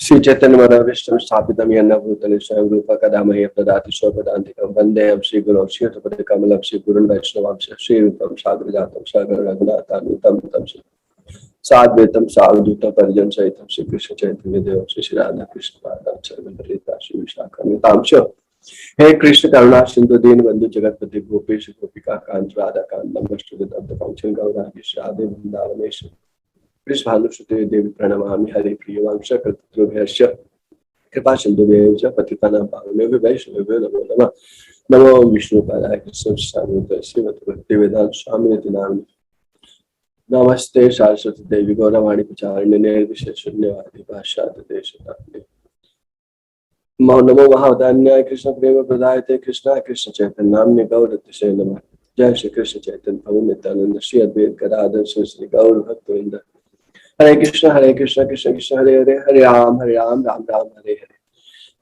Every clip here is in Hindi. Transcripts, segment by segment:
श्री चैतन्य मनोभीष्टं स्थापितं येन भूतले स्वयं रूपा कदामह्यं ददाति स्वपदान्तिकं वन्देऽहं श्रीगुरौ श्रीयुतपदकमलं श्रीगुरुन् वैष्णवांश श्रीरूपं साग्रजातं सगण रघुनाथान्वितं तं साद्वैतं सावधूतं परिजन सहितं श्री कृष्ण चैतन्य देव श्री राधा कृष्ण पादाचार्य श्री विशाखान्वितांश। हे कृष्ण करुणा सिंधु दीन बंधु जगतपति गोपेश गोपिका कांत राधा कांत नमस्ते तप्त गौरांगी राधे वृंदावनेश कृष्ण भानुसुते देवी प्रणमामि हरे प्रियवांश कृतभ्यश्च कृपा सिंधुभ्यश्च पतितानां पावनेभ्यो वैष्णवेभ्यो नमो नमः। नमो विष्णुपादाय कृष्णाय श्रीमद् भक्तिवेदांत स्वामिनिति नामिने नमस्ते सरस्वती देवी गौरवाणी प्रचारिणे निर्विशेष शून्यवादी पाश्चात्य देशतारिणे नमो महावदान्याय कृष्ण प्रेम प्रदायते कृष्णा कृष्ण चैतन्य नाम्ने गौरतिशय नमः। जय श्री कृष्ण चैतन्य प्रभु नित्यानंद श्री अद्वैत गदाधर श्री गौर भक्तवृंद। हरे कृष्ण कृष्ण कृष्ण हरे हरे हरे राम राम राम हरे हरे।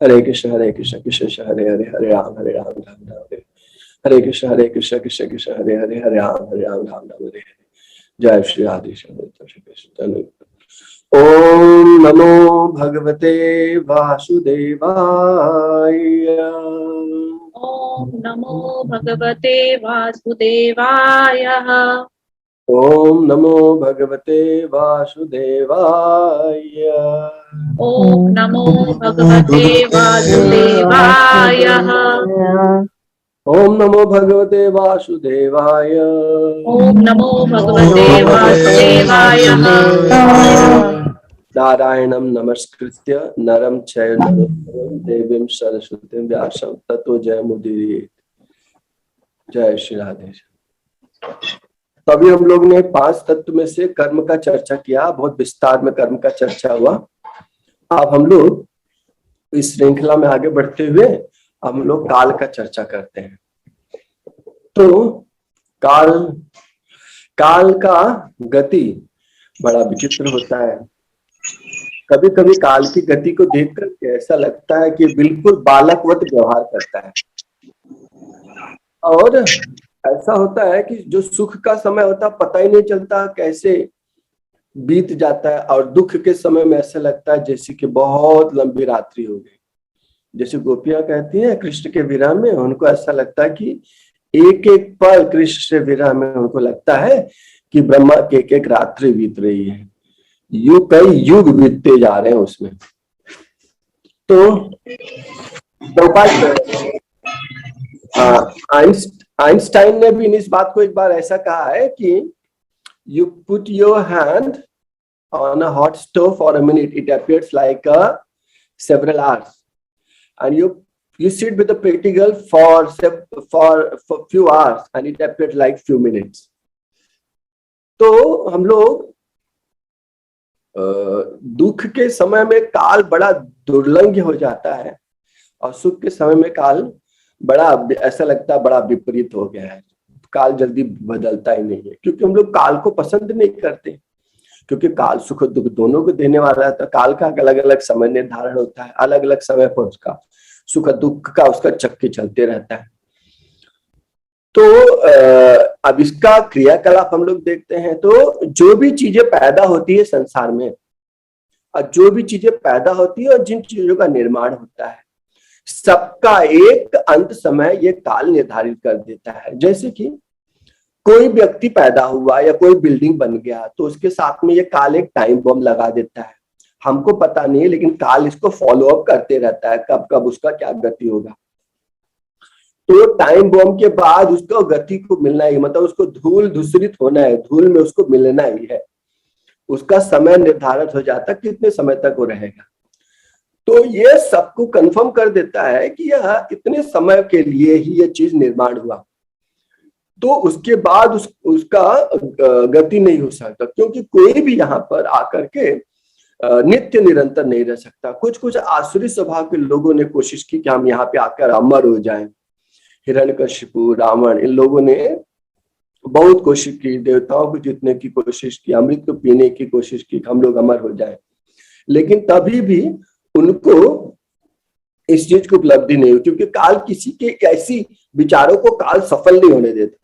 हरे कृष्ण कृष्ण कृष्ण हरे हरे हरे राम राम हरे हरे कृष्ण कृष्ण कृष्ण हरे हरे हरे राम राम हरे हरे। जय श्री राधे श्री कृष्ण। ओम नमो भगवते वासुदेवाय। ओम नमो भगवते वासुदेवाय। ओम नमो भगवते वासुदेवाय। ओम नमो भगवते वासुदेवाय। ओम नमो भगवते वासुदेवाय। ओम नमो भगवते वासुदेवाय। नारायणं नमस्कृत्य नरं चैव नरोत्तमं देवीं सरस्वतीं व्यासं ततो जयमुदीरयेत्। जय श्री राधे। तभी हम लोग ने 5 तत्व में से कर्म का चर्चा किया, बहुत विस्तार में कर्म का चर्चा हुआ। अब हम लोग इस श्रृंखला में आगे बढ़ते हुए हम लोग काल का चर्चा करते हैं। तो काल का गति बड़ा विचित्र होता है। कभी कभी काल की गति को देख करके ऐसा लगता है कि बिल्कुल बालकवत व्यवहार करता है, और ऐसा होता है कि जो सुख का समय होता है पता ही नहीं चलता कैसे बीत जाता है, और दुख के समय में ऐसा लगता है जैसे कि बहुत लंबी रात्रि हो गई। जैसे गोपियां कहती हैं कृष्ण के विरह में उनको ऐसा लगता है कि एक एक पल कृष्ण से विरह में उनको लगता है कि ब्रह्मा की एक एक रात्रि बीत रही है, कई युग बीतते जा रहे हैं उसमें। तो आइंस्टाइन ने भी इस बात को एक बार ऐसा कहा है कि you put your hand on a hot stove for a minute, it appears like several hours, and you sit with a pretty girl for few hours and it appeared like few minutes. तो हम लोग दुख के समय में काल बड़ा दुर्लंघ्य हो जाता है, और सुख के समय में काल बड़ा ऐसा लगता है बड़ा विपरीत हो गया है। काल जल्दी बदलता ही नहीं है, क्योंकि हम लोग काल को पसंद नहीं करते, क्योंकि काल सुख दुख दोनों को देने वाला है। तो काल का अलग अलग समय निर्धारण होता है, अलग अलग समय पर उसका सुख दुख का उसका चक्के चलते रहता है। तो अब इसका क्रियाकलाप हम लोग देखते हैं। तो जो भी चीजें पैदा होती है संसार में, और जो भी चीजें पैदा होती है और जिन चीजों का निर्माण होता है, सबका एक अंत समय ये काल निर्धारित कर देता है। जैसे कि कोई व्यक्ति पैदा हुआ या कोई बिल्डिंग बन गया तो उसके साथ में ये काल एक टाइम बम लगा देता है। हमको पता नहीं है, लेकिन काल इसको फॉलो अप करते रहता है, कब कब उसका क्या गति होगा। तो टाइम बम के बाद उसको गति को मिलना ही, मतलब उसको धूल धूसरित होना है, धूल में उसको मिलना ही है। उसका समय निर्धारित हो जाता है कितने समय तक वो रहेगा। तो ये सबको कंफर्म कर देता है कि यह इतने समय के लिए ही ये चीज निर्माण हुआ, तो उसके बाद उसका गति नहीं हो सकता, क्योंकि कोई भी यहाँ पर आकर के नित्य निरंतर नहीं रह सकता। कुछ कुछ आसुरी स्वभाव के लोगों ने कोशिश की कि हम यहाँ पे आकर अमर हो जाएं। हिरण्यकशिपु, रावण, इन लोगों ने बहुत कोशिश की, देवताओं को जीतने की कोशिश की, अमृत को पीने की कोशिश की, हम लोग अमर हो जाएं, लेकिन तभी भी उनको इस चीज की उपलब्धि नहीं हुई, क्योंकि काल किसी के ऐसी विचारों को काल सफल नहीं होने देता।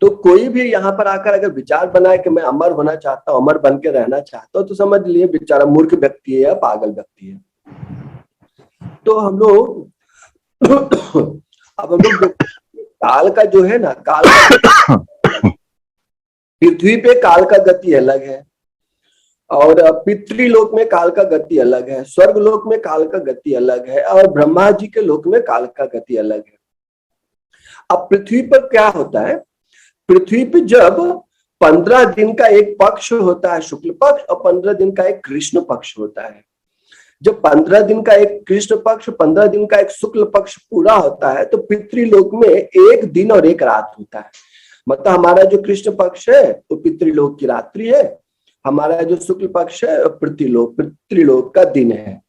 तो कोई भी यहाँ पर आकर अगर विचार बनाए कि मैं अमर होना चाहता हूँ, अमर बन के रहना चाहता हूँ, तो समझ लिए बेचारा मूर्ख व्यक्ति है या पागल व्यक्ति है। तो हम लोग अब हम लोग काल का जो है ना, काल का पृथ्वी पे काल का गति अलग है, और पितृलोक में काल का गति अलग है, स्वर्ग लोक में काल का गति अलग है, और ब्रह्मा जी के लोक में काल का गति अलग है। अब पृथ्वी पर क्या होता है, पृथ्वी पे जब 15 दिन का एक पक्ष होता है शुक्ल पक्ष, और 15 दिन का एक कृष्ण पक्ष होता है। जब 15 दिन का एक कृष्ण पक्ष, 15 दिन का एक शुक्ल पक्ष पूरा होता है, तो पितृलोक में एक दिन और एक रात होता है। मतलब हमारा जो कृष्ण पक्ष है वो पितृलोक की रात्रि है, हमारा जो शुक्ल पक्ष है पितृलोक का दिन है।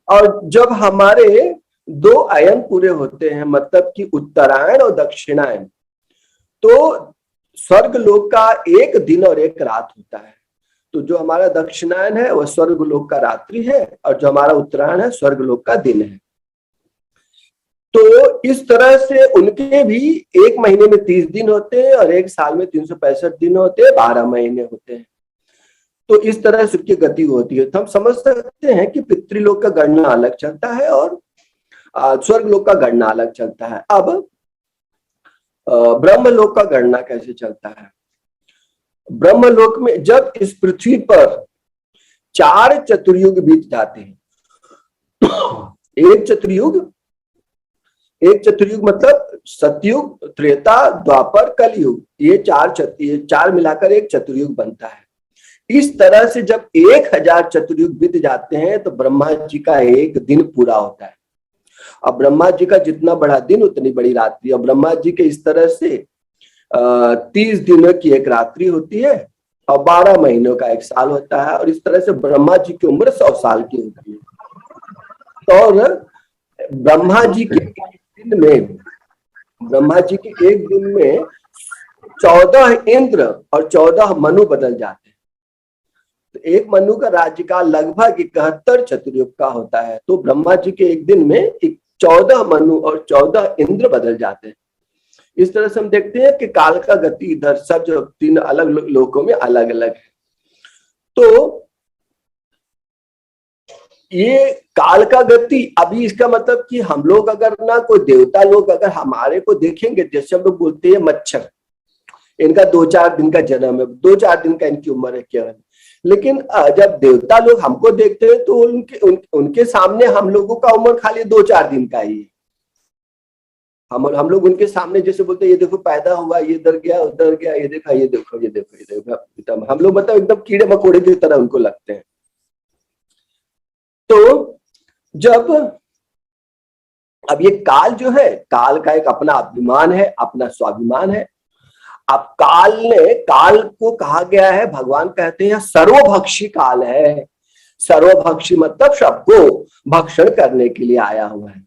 और जब हमारे 2 अयन पूरे होते हैं, मतलब कि उत्तरायण और दक्षिणायन, तो स्वर्ग लोक का एक दिन और एक रात होता है। तो जो हमारा दक्षिणायन है वह स्वर्ग लोक का रात्रि है, और जो हमारा उत्तरायण है स्वर्ग लोक का दिन है। तो इस तरह से उनके भी एक महीने में 30 दिन होते हैं, और एक साल में 365 दिन होते हैं, 12 महीने होते हैं। तो इस तरह से उसकी गति होती है। तो हम समझ सकते हैं कि पितृलोक का गणना अलग चलता है और स्वर्ग लोक का गणना अलग चलता है। अब ब्रह्मलोक का गणना कैसे चलता है? ब्रह्मलोक में जब इस पृथ्वी पर 4 चतुर्युग बीत जाते हैं, एक चतुर्युग मतलब सतयुग, त्रेता, द्वापर, कलयुग, ये 4 मिलाकर एक चतुर्युग बनता है। इस तरह से जब 1000 चतुर्युग बीत जाते हैं तो ब्रह्मा जी का एक दिन पूरा होता है। अब ब्रह्मा जी का जितना बड़ा दिन उतनी बड़ी रात्रि। और ब्रह्मा जी के इस तरह से 30 दिनों की एक रात्रि होती है, और 12 महीनों का एक साल होता है। और इस तरह से ब्रह्मा जी की उम्र 100 साल की होती है। और ब्रह्मा जी के एक दिन में 14 इंद्र और 14 मनु बदल जाते हैं। तो एक मनु का राज्यकाल लगभग 71 चतुर्युग का होता है। तो ब्रह्मा जी के एक दिन में 14 मनु और 14 इंद्र बदल जाते हैं। इस तरह से हम देखते हैं कि काल का गति इधर सब जो 3 अलग लोकों में अलग अलग है। तो ये काल का गति, अभी इसका मतलब कि हम लोग अगर ना, कोई देवता लोग अगर हमारे को देखेंगे, जैसे हम लोग बोलते हैं मच्छर, इनका 2-4 दिन का जन्म है, 2-4 दिन का इनकी उम्र है केवल। लेकिन जब देवता लोग हमको देखते हैं तो उनके सामने हम लोगों का उम्र खाली 2-4 दिन का ही है। हम लोग उनके सामने जैसे बोलते हैं, ये देखो पैदा हुआ, ये इधर गया उधर गया, ये देखा ये देखो ये देखो ये देखो, हम लोग मतलब एकदम कीड़े मकोड़े की तरह उनको लगते हैं। तो जब अब ये काल जो है, काल का एक अपना अभिमान है, अपना स्वाभिमान है। अब काल को कहा गया है, भगवान कहते हैं सर्वभक्षी काल है। सर्वभक्षी मतलब सबको भक्षण करने के लिए आया हुआ है।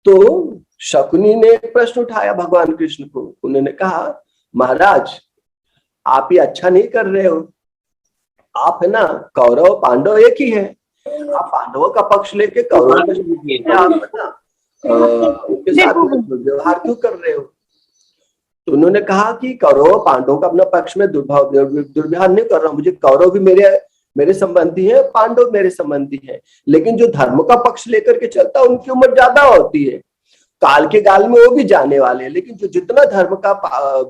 तो शकुनी ने प्रश्न उठाया भगवान कृष्ण को। उन्होंने कहा, महाराज आप ये अच्छा नहीं कर रहे हो। आप है ना, कौरव पांडव एक ही है, आप पांडवों का पक्ष लेके कौरव उनके साथ व्यवहार क्यों कर रहे हो? तो उन्होंने कहा कि कौरव पांडवों का अपना पक्ष में दुर्व्यवहार नहीं कर रहा हूं। मुझे कौरव भी मेरे संबंधी है, पांडव मेरे संबंधी है, लेकिन जो धर्म का पक्ष लेकर के चलता है उनकी उम्र ज्यादा होती है। काल के गाल में वो भी जाने वाले हैं, लेकिन जो जितना धर्म का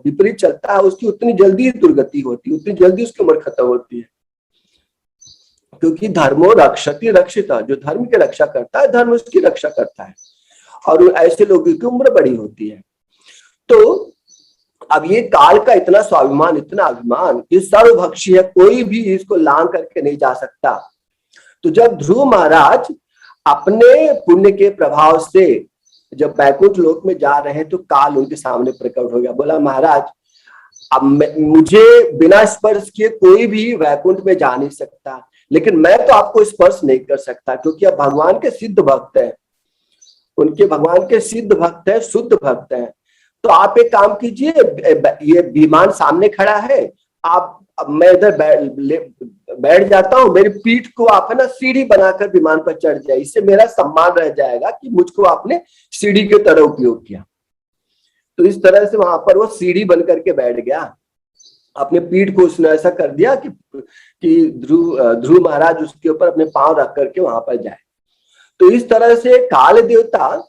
विपरीत चलता है उसकी उतनी जल्दी दुर्गति होती है, उतनी जल्दी उसकी उम्र खत्म होती है। क्योंकि धर्मो रक्षति रक्षिता, जो धर्म की रक्षा करता है धर्म उसकी रक्षा करता है, और ऐसे लोगों की उम्र बड़ी होती है। तो अब ये काल का इतना स्वाभिमान, इतना अभिमान, ये सर्वभक्षी है, कोई भी इसको लांग करके नहीं जा सकता। तो जब ध्रुव महाराज अपने पुण्य के प्रभाव से जब वैकुंठ लोक में जा रहे हैं तो काल उनके सामने प्रकट हो गया। बोला, महाराज अब मुझे बिना स्पर्श किए कोई भी वैकुंठ में जा नहीं सकता, लेकिन मैं तो आपको स्पर्श नहीं कर सकता क्योंकि अब भगवान के सिद्ध भक्त हैं, उनके भगवान के सिद्ध भक्त हैं, शुद्ध भक्त हैं। तो आप एक काम कीजिए, ये विमान सामने खड़ा है, आप मैं इधर बैठ जाता हूँ, मेरी पीठ को आप है ना सीढ़ी बनाकर विमान पर चढ़ जाए, इससे मेरा सम्मान रह जाएगा कि मुझको आपने सीढ़ी की तरह उपयोग किया। तो इस तरह से वहां पर वो सीढ़ी बन करके बैठ गया, अपने पीठ को उसने ऐसा कर दिया कि ध्रुव महाराज उसके ऊपर अपने पांव रख करके वहां पर जाए। तो इस तरह से काल देवता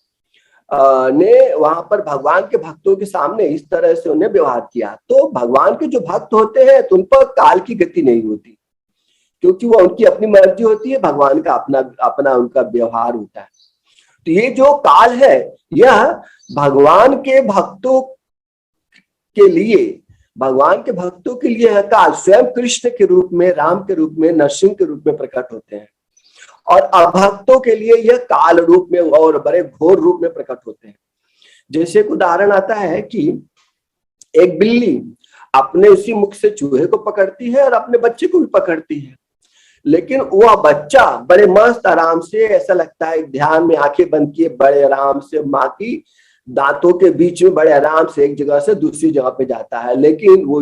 ने वहां पर भगवान के भक्तों के सामने इस तरह से उन्हें व्यवहार किया। तो भगवान के जो भक्त होते हैं तो उन पर काल की गति नहीं होती, क्योंकि वो उनकी अपनी मर्जी होती है, भगवान का अपना अपना उनका व्यवहार होता है। तो ये जो काल है यह भगवान के भक्तों के लिए, भगवान के भक्तों के लिए यह काल स्वयं कृष्ण के रूप में, राम के रूप में, नरसिंह के रूप में प्रकट होते हैं, और अभक्तों के लिए यह काल रूप में और बड़े घोर रूप में प्रकट होते हैं। जैसे एक उदाहरण आता है कि एक बिल्ली अपने उसी मुख से चूहे को पकड़ती है और अपने बच्चे को भी पकड़ती है, लेकिन वह बच्चा बड़े मस्त आराम से, ऐसा लगता है ध्यान में आंखें बंद किए बड़े आराम से माँ की दांतों के बीच में बड़े आराम से एक जगह से दूसरी जगह पे जाता है। लेकिन वो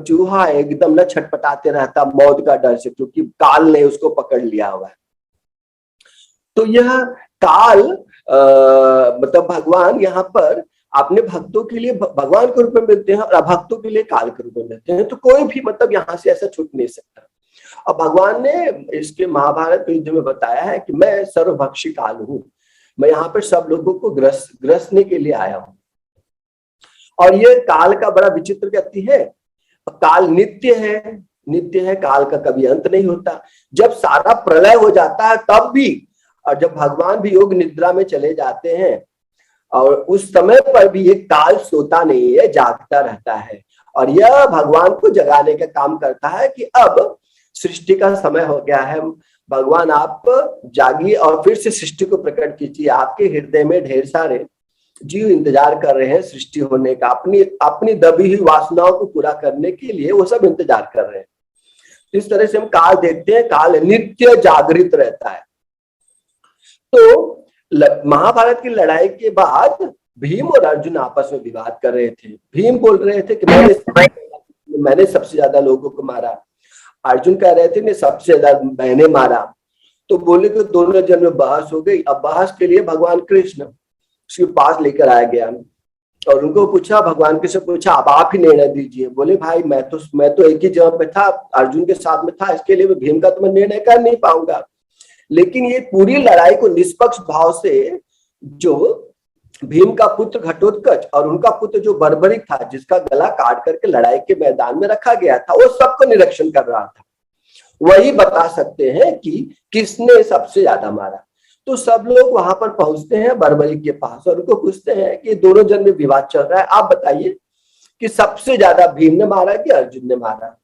चूहा एकदम न छटपटाते रहता मौत का डर से, क्योंकि काल ने उसको पकड़ लिया हुआ है। तो यह काल मतलब भगवान यहाँ पर अपने भक्तों के लिए भगवान के रूप में मिलते हैं और अभक्तों के लिए काल के रूप में मिलते हैं। तो कोई भी मतलब यहाँ से ऐसा छूट नहीं सकता। और भगवान ने इसके महाभारत युद्ध में बताया है कि मैं सर्वभक्षी काल हूं, मैं यहाँ पर सब लोगों को ग्रसने के लिए आया हूं। और ये काल का बड़ा विचित्र गति है। काल नित्य है, काल का कभी अंत नहीं होता। जब सारा प्रलय हो जाता है तब भी, और जब भगवान भी योग निद्रा में चले जाते हैं, और उस समय पर भी ये काल सोता नहीं है, जागता रहता है, और यह भगवान को जगाने का काम करता है कि अब सृष्टि का समय हो गया है, भगवान आप जागिए और फिर से सृष्टि को प्रकट कीजिए। आपके हृदय में ढेर सारे जीव इंतजार कर रहे हैं सृष्टि होने का, अपनी दबी हुई वासनाओं को पूरा करने के लिए वो सब इंतजार कर रहे हैं। इस तरह से हम काल देखते हैं, काल नित्य जागृत रहता है। तो महाभारत की लड़ाई के बाद भीम और अर्जुन आपस में विवाद कर रहे थे। भीम बोल रहे थे कि मैंने सबसे ज्यादा लोगों को मारा, अर्जुन कह रहे थे ने सबसे ज्यादा मैंने मारा। तो बोले कि दोनों जन में बहस हो गई। अब बहस के लिए भगवान कृष्ण उसके पास लेकर आया गया और उनको पूछा, भगवान से पूछा आप ही निर्णय दीजिए। बोले भाई मैं तो एक ही जगह पे था, अर्जुन के साथ में था, इसके लिए मैं भीम का तो मैं निर्णय कर नहीं पाऊंगा। लेकिन ये पूरी लड़ाई को निष्पक्ष भाव से जो भीम का पुत्र घटोत्कच और उनका पुत्र जो बर्बरिक था, जिसका गला काट करके लड़ाई के मैदान में रखा गया था, वो सबको निरीक्षण कर रहा था, वही बता सकते हैं कि किसने सबसे ज्यादा मारा। तो सब लोग वहां पर पहुंचते हैं बर्बरिक के पास और उनको पूछते हैं कि दोनों जन में विवाद चल रहा है, आप बताइए कि सबसे ज्यादा भीम ने मारा कि अर्जुन ने मारा।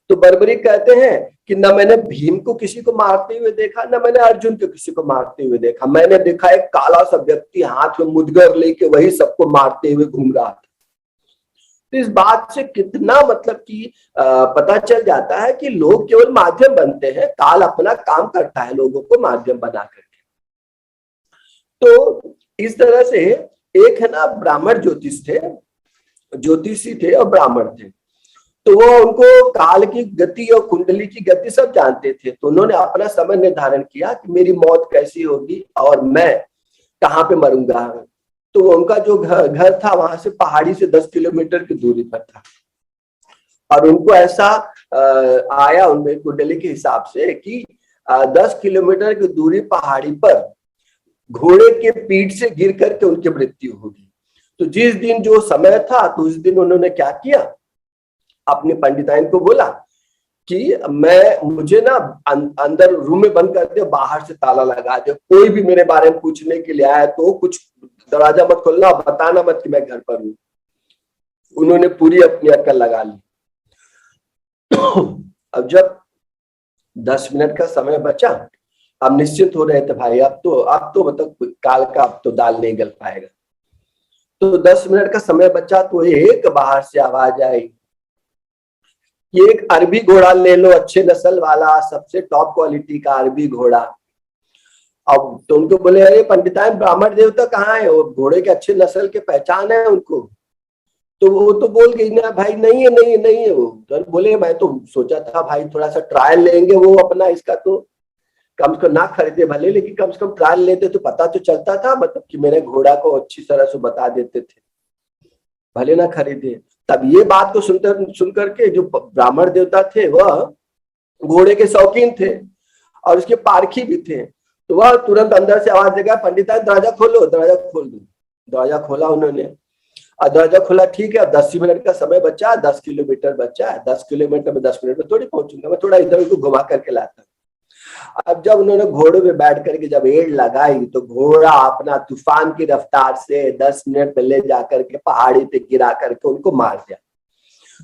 तो बर्बरिक कहते हैं कि न मैंने भीम को किसी को मारते हुए देखा, न मैंने अर्जुन को किसी को मारते हुए देखा। मैंने देखा एक काला सा व्यक्ति हाथ में मुदगर लेके वही सबको मारते हुए घूम रहा था। तो इस बात से कितना मतलब कि पता चल जाता है कि लोग केवल माध्यम बनते हैं, काल अपना काम करता है लोगों को माध्यम बना करके। तो इस तरह से एक है ना ब्राह्मण ज्योतिषी थे और ब्राह्मण थे, तो वो उनको काल की गति और कुंडली की गति सब जानते थे। तो उन्होंने अपना समय निर्धारण किया कि मेरी मौत कैसी होगी और मैं कहाँ पे मरूंगा। तो उनका जो घर था वहां से पहाड़ी से 10 किलोमीटर की दूरी पर था, और उनको ऐसा आया उनमें कुंडली के हिसाब से कि 10 किलोमीटर की दूरी पहाड़ी पर घोड़े के पीठ से गिर करके उनकी मृत्यु होगी। तो जिस दिन जो समय था, तो उस दिन उन्होंने क्या किया, अपने पंडिताइन को बोला कि मुझे ना अंदर रूम में बंद कर दे, बाहर से ताला लगा दे, कोई भी मेरे बारे में पूछने के लिए आया तो कुछ दरवाजा मत खोलना, बताना मत कि मैं घर पर हूं। उन्होंने पूरी अपनी अक्ल लगा ली। अब जब 10 मिनट का समय बचा, अब निश्चित हो रहे थे भाई अब तो मतलब काल का अब तो दाल नहीं गल पाएगा। तो 10 मिनट का समय बचा तो एक बाहर से आवाज आई, ये एक अरबी घोड़ा ले लो, अच्छे नस्ल वाला, सबसे टॉप क्वालिटी का अरबी घोड़ा। अब तो उनको बोले अरे पंडिताइन ब्राह्मण देवता कहाँ है, वो घोड़े के अच्छे नस्ल के पहचान है उनको। तो वो तो बोल गई ना भाई नहीं है वो। तो बोले मैं तो सोचा था भाई थोड़ा सा ट्रायल लेंगे वो अपना इसका, तो कम से कम ना खरीदे भले, लेकिन कम से कम ट्रायल लेते तो पता तो चलता था, मतलब कि मेरे घोड़ा को अच्छी तरह से बता देते थे, भले ना खरीदे। तब ये बात को सुन करके जो ब्राह्मण देवता थे वह घोड़े के शौकीन थे और उसके पारखी भी थे, तो वह तुरंत अंदर से आवाज देगा, पंडिता दरवाजा खोलो, दरवाजा खोल दो। दरवाजा खोला उन्होंने, और दरवाजा खोला, ठीक है, अब 10 मिनट का समय बचा है, 10 किलोमीटर बचा है, 10 किलोमीटर में 10 मिनट में थोड़ी पहुंचूंगा, मैं थोड़ा इधर उधर घुमा करके लाता हूँ। अब जब उन्होंने घोड़े पे बैठ करके जब एड़ लगाई तो घोड़ा अपना तूफान की रफ्तार से 10 मिनट में ले जाकर के पहाड़ी पे गिरा करके उनको मार दिया।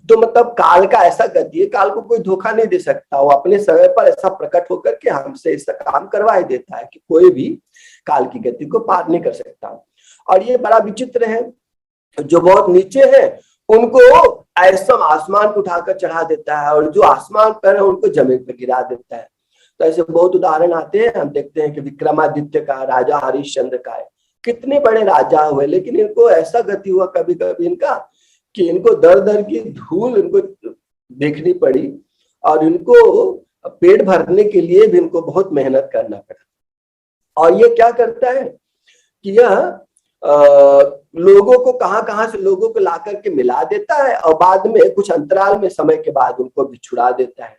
तो मतलब काल का ऐसा गति है, काल को कोई धोखा नहीं दे सकता, वो अपने समय पर ऐसा प्रकट होकर के हमसे ऐसा काम करवा ही देता है कि कोई भी काल की गति को पार नहीं कर सकता। और ये बड़ा विचित्र है, जो बहुत नीचे है उनको ऐसा आसमान को उठाकर चढ़ा देता है, और जो आसमान पर है उनको जमीन पर गिरा देता है। तो ऐसे बहुत उदाहरण आते हैं, हम देखते हैं कि विक्रमादित्य का, राजा हरिश्चंद्र का है, कितने बड़े राजा हुए, लेकिन इनको ऐसा गति हुआ कभी कभी इनका कि इनको दर दर की धूल इनको देखनी पड़ी, और इनको पेट भरने के लिए भी इनको बहुत मेहनत करना पड़ा। और ये क्या करता है कि यह लोगों को कहां से लोगों को ला करके मिला देता है, और बाद में कुछ अंतराल में समय के बाद उनको भी छुड़ा देता है।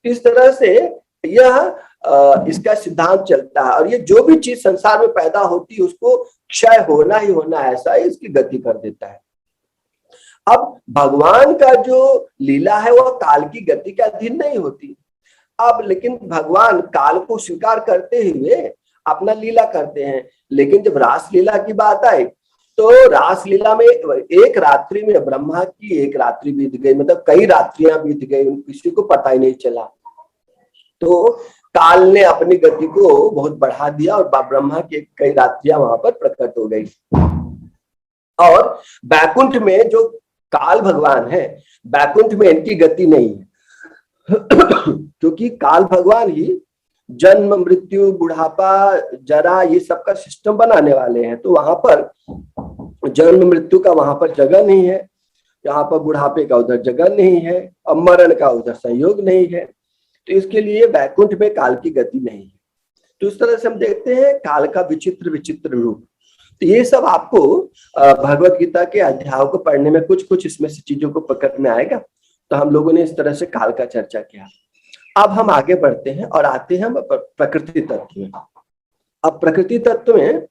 इस तरह से यह इसका सिद्धांत चलता है, और ये जो भी चीज संसार में पैदा होती है उसको क्षय होना ही होना, ऐसा ही इसकी गति कर देता है। अब भगवान का जो लीला है वह काल की गति के अधीन नहीं होती। अब लेकिन भगवान काल को स्वीकार करते हुए अपना लीला करते हैं, लेकिन जब रास लीला की बात आई तो रास लीला में एक रात्रि में ब्रह्मा की एक रात्रि बीत गई, मतलब कई रात्रियां बीत गई, किसी को पता ही नहीं चला। तो काल ने अपनी गति को बहुत बढ़ा दिया और ब्रह्मा की कई रात्रियां वहां पर प्रकट हो गई। और बैकुंठ में जो काल भगवान है, बैकुंठ में इनकी गति नहीं है क्योंकि काल भगवान ही जन्म मृत्यु बुढ़ापा जरा ये सब का सिस्टम बनाने वाले हैं। तो वहां पर जन्म मृत्यु का वहां पर जगह नहीं है, यहाँ पर बुढ़ापे का उधर जगह नहीं है, और मरण का उधर संयोग नहीं है, तो इसके लिए बैकुंठ में काल की गति नहीं है। तो इस तरह से हम देखते हैं काल का विचित्र विचित्र रूप। तो ये सब आपको भगवत गीता के अध्यायों को पढ़ने में कुछ कुछ इसमें से चीजों को पकड़ में आएगा। तो हम लोगों ने इस तरह से काल का चर्चा किया। अब हम आगे बढ़ते हैं और आते हैं प्रकृति तत्व में। अब प्रकृति तत्व में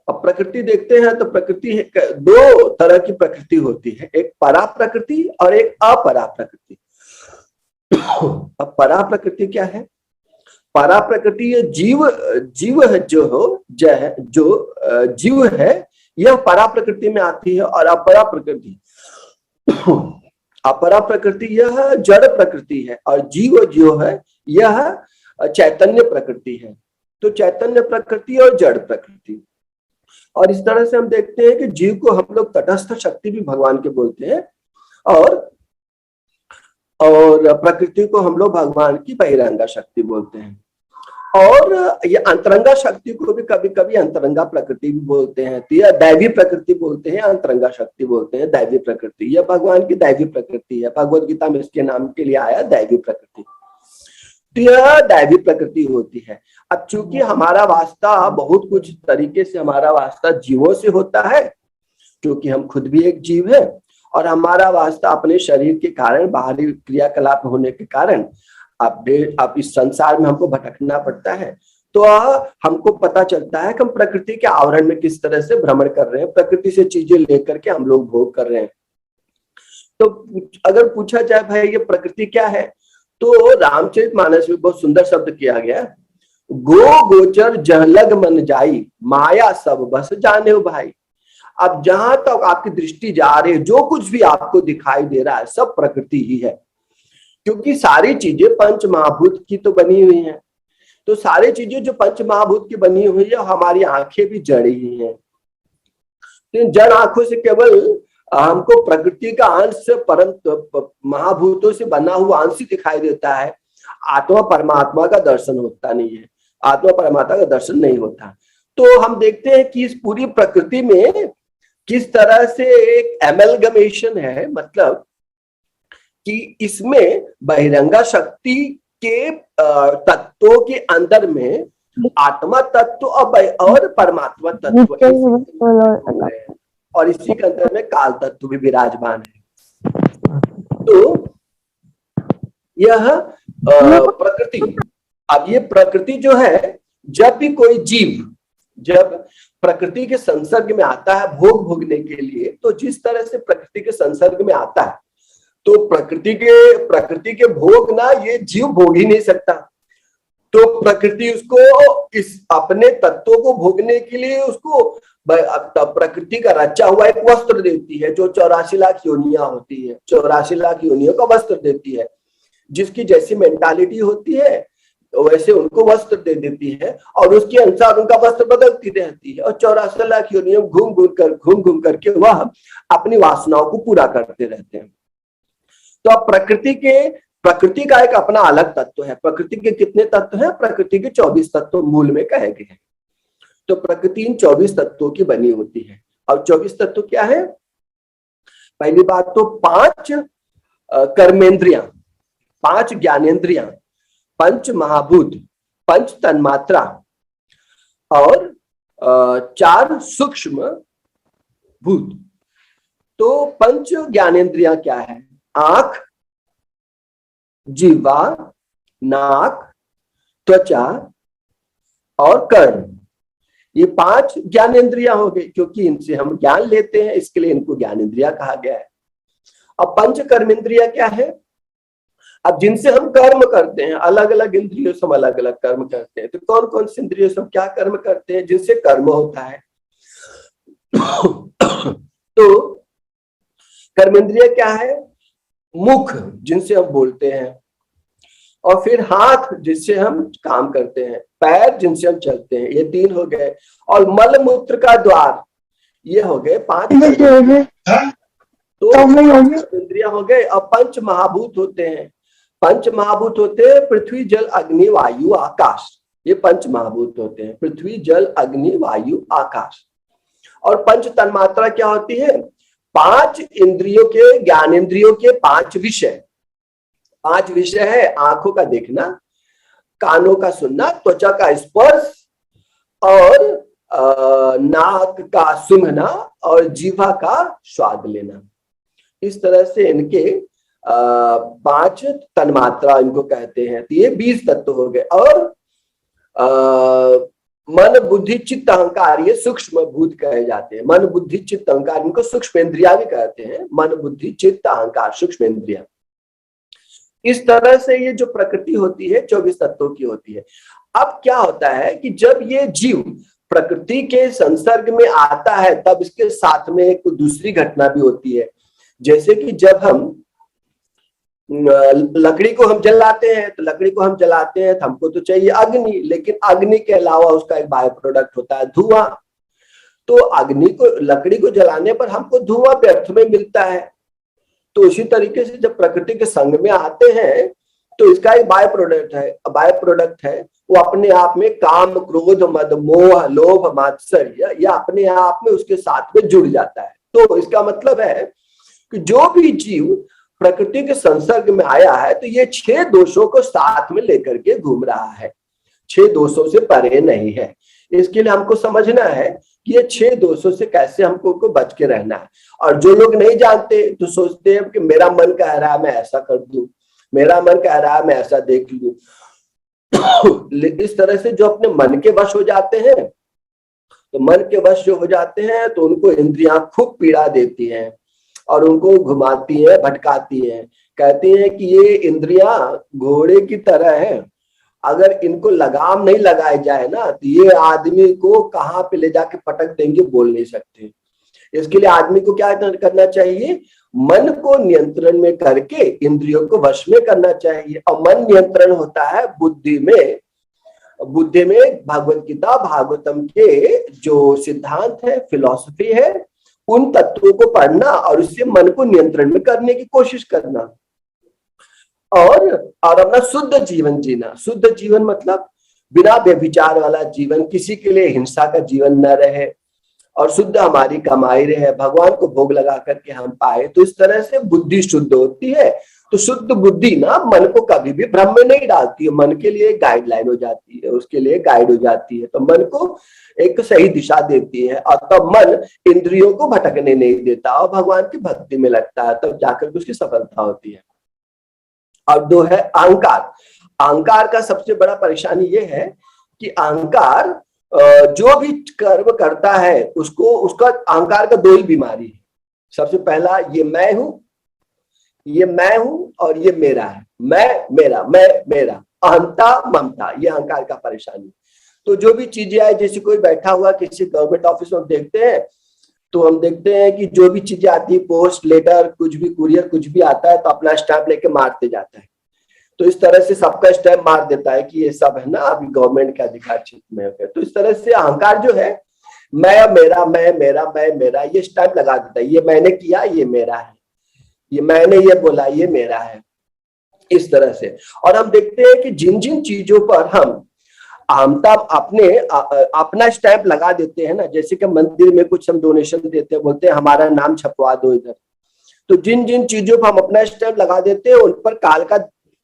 प्रकृति देखते हैं तो प्रकृति दो तरह की प्रकृति होती है, एक परा प्रकृति और एक अपरा प्रकृति। अब परा प्रकृति क्या है? परा प्रकृति ये जीव है, जो जीव है यह परा प्रकृति में आती है। और अपरा प्रकृति यह जड़ प्रकृति है, और जीव जो है यह चैतन्य प्रकृति है। तो चैतन्य प्रकृति और जड़ प्रकृति, और इस तरह से हम देखते हैं कि जीव को हम लोग तटस्थ शक्ति भी भगवान के बोलते हैं, और प्रकृति को हम लोग भगवान की बहिरंगा शक्ति बोलते हैं। और ये अंतरंगा शक्ति को भी कभी कभी अंतरंगा प्रकृति भी बोलते हैं। तो यह दैवी प्रकृति बोलते हैं, अंतरंगा शक्ति बोलते हैं दैवी प्रकृति। यह भगवान की दैवी प्रकृति है, भगवत गीता में इसके नाम के लिए आया दैवी प्रकृति। तो यह दैवी प्रकृति होती है। अब चूंकि हमारा वास्ता बहुत कुछ तरीके से हमारा वास्ता जीवों से होता है, क्योंकि हम खुद भी एक जीव है, और हमारा वास्ता अपने शरीर के कारण, बाहरी क्रियाकलाप होने के कारण अब इस संसार में हमको भटकना पड़ता है। तो हमको पता चलता है कि हम प्रकृति के आवरण में किस तरह से भ्रमण कर रहे हैं, प्रकृति से चीजें लेकर के हम लोग भोग कर रहे हैं। तो अगर पूछा जाए भाई ये प्रकृति क्या है, तो रामचरितमानस में बहुत सुंदर शब्द किया गया, गो गोचर जहलग मन जाई, माया सब बस जाने भाई। अब जहां तक आपकी दृष्टि जा रही है, जो कुछ भी आपको दिखाई दे रहा है, सब प्रकृति ही है, क्योंकि सारी चीजें पंच महाभूत की तो बनी हुई हैं। तो सारी चीजें जो पंच महाभूत की बनी हुई है, हमारी आंखें भी जड़ ही हैं। तो जड़ आंखों से केवल हमको प्रकृति का अंश, परंतु महाभूतों से बना हुआ अंश ही दिखाई देता है। आत्मा परमात्मा का दर्शन होता नहीं है, आत्मा परमात्मा का दर्शन नहीं होता। तो हम देखते हैं कि इस पूरी प्रकृति में किस तरह से एक एमलगमेशन है, मतलब कि इसमें बहिरंगा शक्ति के तत्वों के अंदर में आत्मा तत्व और परमात्मा तत्व, और इसी के अंदर में काल तत्व भी विराजमान है। तो यह प्रकृति, अब ये प्रकृति जो है, जब भी कोई जीव जब प्रकृति के संसर्ग में आता है भोग भोगने के लिए, तो जिस तरह से प्रकृति के संसर्ग में आता है, तो प्रकृति के भोग ना ये जीव भोग ही नहीं सकता। तो प्रकृति उसको इस अपने तत्वों को भोगने के लिए उसको प्रकृति का रचा हुआ एक वस्त्र देती है, जो 84 लाख योनियां होती है, 84 लाख योनियों का वस्त्र देती है। जिसकी जैसी मेंटालिटी होती है वैसे उनको वस्त्र दे देती है, और उसके अनुसार उनका वस्त्र बदलती रहती है, और 84 लाख योनियों घूम घूम करके वह अपनी वासनाओं को पूरा करते रहते हैं। तो अब प्रकृति का एक अपना अलग तत्व है। प्रकृति के कितने तत्व हैं? प्रकृति के 24 तत्व मूल में कहे गए हैं। तो प्रकृति इन 24 तत्वों की बनी होती है। और 24 तत्व क्या है? पहली बात तो 5 कर्मेंद्रियां, 5 ज्ञानेंद्रियां, 5 महाभूत, 5 तन्मात्रा और 4 सूक्ष्म भूत। तो 5 ज्ञानेंद्रियां क्या है? आंख, जीवा, नाक, त्वचा और कर्ण। ये 5 ज्ञानेंद्रियां हो गई, क्योंकि इनसे हम ज्ञान लेते हैं, इसके लिए इनको ज्ञानेंद्रिया कहा गया है। अब 5 कर्मेंद्रिया क्या है? अब जिनसे हम कर्म करते हैं, अलग अलग इंद्रियों से हम अलग अलग कर्म करते हैं। तो कौन कौन सी इंद्रियों से हम क्या कर्म करते हैं जिनसे कर्म होता है? तो कर्मेंद्रिय क्या है? मुख, जिनसे हम बोलते हैं, और फिर हाथ जिससे हम काम करते हैं, पैर जिनसे हम चलते हैं, ये 3 हो गए, और मल मूत्र का द्वार, ये हो गए 5। तो इंद्रिया हो गए। अब 5 महाभूत होते हैं। 5 महाभूत होते हैं पृथ्वी, जल, अग्नि, वायु, आकाश। ये 5 महाभूत होते हैं, पृथ्वी, जल, अग्नि, वायु, आकाश। और 5 तन्मात्रा क्या होती है? 5 इंद्रियों के, ज्ञानेंद्रियों के 5 विषय। 5 विषय है: आंखों का देखना, कानों का सुनना, त्वचा का स्पर्श, और नाक का सूंघना, और जीवा का स्वाद लेना। इस तरह से इनके 5 तन्मात्रा इनको कहते हैं। तो ये 20 तत्व हो गए। और मन, बुद्धि, चित्त, अहंकार, ये सूक्ष्म भूत कहे जाते हैं। मन, बुद्धि, चित्त, अहंकार, इनको सूक्ष्म इंद्रिया भी कहते हैं। मन, बुद्धि, चित्त, अहंकार, सूक्ष्म इंद्रिया। इस तरह से ये जो प्रकृति होती है 24 तत्वों की होती है। अब क्या होता है कि जब ये जीव प्रकृति के संसर्ग में आता है, तब इसके साथ में एक दूसरी घटना भी होती है। जैसे कि जब हम लकड़ी को हम जलाते हैं, तो लकड़ी को हम जलाते हैं तो हमको तो चाहिए अग्नि, लेकिन अग्नि के अलावा उसका एक बाय प्रोडक्ट होता है धुआं। तो लकड़ी को जलाने पर हमको धुआं व्यर्थ में मिलता है। तो उसी तरीके से जब प्रकृति के संग में आते हैं तो इसका एक बाय प्रोडक्ट है वो अपने आप में काम, क्रोध, मद, मोह, लोभ, मात्सर्य, या अपने आप में उसके साथ में जुड़ जाता है। तो इसका मतलब है कि जो भी जीव प्रकृति के संसर्ग में आया है, तो ये 6 दोषों को साथ में लेकर के घूम रहा है, 6 दोषों से परे नहीं है। इसके लिए हमको समझना है कि ये 6 दोषों से कैसे हमको बच के रहना है। और जो लोग नहीं जानते तो सोचते हैं कि मेरा मन कह रहा है मैं ऐसा कर दूं, मेरा मन कह रहा है मैं ऐसा देख लूं। इस तरह से जो अपने मन के वश हो जाते हैं, तो मन के वश जो हो जाते हैं तो उनको इंद्रियां खूब पीड़ा देती हैं और उनको घुमाती है, भटकाती है। कहती हैं कि ये इंद्रियां घोड़े की तरह है, अगर इनको लगाम नहीं लगाए जाए ना तो ये आदमी को कहाँ पे ले जाके पटक देंगे, बोल नहीं सकते। इसके लिए आदमी को क्या करना चाहिए? मन को नियंत्रण में करके इंद्रियों को वश में करना चाहिए। और मन नियंत्रण होता है बुद्धि में। बुद्धि में भगवत गीता, भागवतम के जो सिद्धांत है, फिलॉसफी है, उन तत्वों को पढ़ना और उससे मन को नियंत्रण में करने की कोशिश करना, और अपना शुद्ध जीवन जीना। शुद्ध जीवन मतलब बिना व्यभिचार वाला जीवन, किसी के लिए हिंसा का जीवन न रहे, और शुद्ध हमारी कमाई रहे, भगवान को भोग लगा करके हम पाए। तो इस तरह से बुद्धि शुद्ध होती है तो शुद्ध बुद्धि ना मन को कभी भी भ्रम में नहीं डालती है, मन के लिए गाइडलाइन हो जाती है, उसके लिए गाइड हो जाती है, तो मन को एक सही दिशा देती है और तब मन इंद्रियों को भटकने नहीं देता और भगवान की भक्ति में लगता है, तब जाकर उसकी सफलता होती है। और दो है अहंकार। अहंकार का सबसे बड़ा परेशानी ये है कि अहंकार जो भी कर्म करता है उसको, उसका अहंकार का दो ही बीमारी है। सबसे पहला ये मैं हूं, ये मैं हूं और ये मेरा है, मैं मेरा, मैं मेरा, अहंता ममता, ये अहंकार का परेशानी। तो जो भी चीजें आए, जैसे कोई बैठा हुआ किसी गवर्नमेंट ऑफिस में देखते हैं तो हम देखते हैं कि जो भी चीजें आती है, पोस्ट लेटर कुछ भी, कुरियर कुछ भी आता है तो अपना स्टैंप लेके मारते जाता है। तो इस तरह से सबका स्टैंप मार देता है कि ये सब है ना अभी गवर्नमेंट के अधिकार क्षेत्र में है। तो इस तरह से अहंकार जो है, मैं मेरा, मैं मेरा, मैं मेरा, ये स्टैंप लगा देता है, ये मैंने किया, ये मेरा है, ये मैंने ये बोला, ये मेरा है, इस तरह से। और हम देखते हैं कि जिन जिन चीजों पर हम अहमता अपना स्टैंप लगा देते हैं ना, जैसे कि मंदिर में कुछ हम डोनेशन देते हैं, बोलते हैं हमारा नाम छपवा दो इधर, तो जिन जिन चीजों पर हम अपना स्टैंप लगा देते हैं उन पर काल का